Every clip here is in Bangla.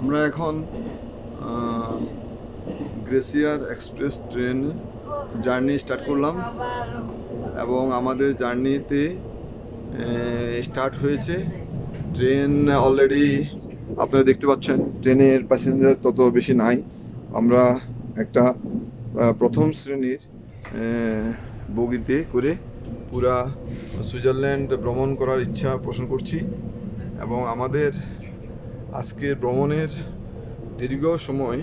আমরা এখন glacier express train journey start করলাম এবং আমাদের জার্নিতে স্টার্ট হয়েছে। ট্রেন অলরেডি আপনারা দেখতে পাচ্ছেন, ট্রেনের প্যাসেঞ্জার তত বেশি নাই। আমরা একটা প্রথম শ্রেণীর বগিতে করে পুরা সুইজারল্যান্ড ভ্রমণ করার ইচ্ছা পোষণ করছি এবং আমাদের আজকের ভ্রমণের দীর্ঘ সময়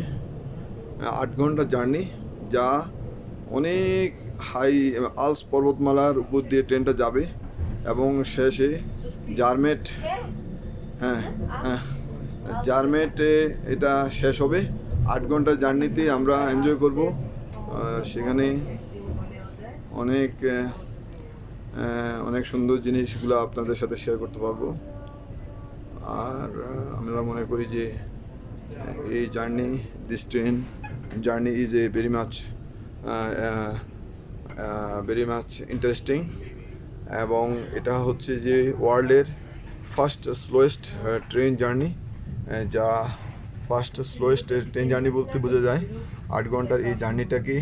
8 ঘন্টা জার্নি, যা অনেক হাই আলস পর্বতমালার উপর দিয়ে ট্রেনটা যাবে এবং শেষে জারমেট জারমেটে এটা শেষ হবে। 8 ঘন্টার জার্নিতে আমরা এনজয় করব। সেখানে অনেক অনেক সুন্দর জিনিসগুলো আপনাদের সাথে শেয়ার করতে পারবো। আর আমরা মনে করি যে এই journey, this train journey is a very much interesting এবং এটা হচ্ছে যে ওয়ার্ল্ডের ফার্স্ট স্লোয়েস্ট ট্রেন জার্নি, যা ফার্স্ট স্লোয়েস্ট ট্রেন জার্নি বলতে বোঝা যায় 8 ঘন্টার এই জার্নিটাকে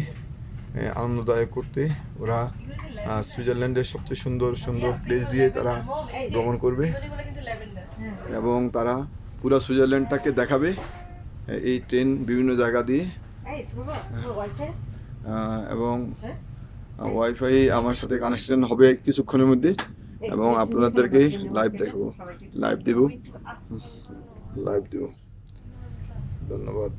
আনন্দদায়ক করতে ওরা সুইজারল্যান্ডের সবচেয়ে সুন্দর সুন্দর প্লেস দিয়ে তারা ভ্রমণ করবে এবং তারা পুরো সুইজারল্যান্ডটাকে দেখাবে এই ট্রেন বিভিন্ন জায়গা দিয়ে। এবং ওয়াইফাই আমার সাথে কানেকশন হবে কিছুক্ষণের মধ্যে এবং আপনাদেরকে লাইভ দেব। ধন্যবাদ।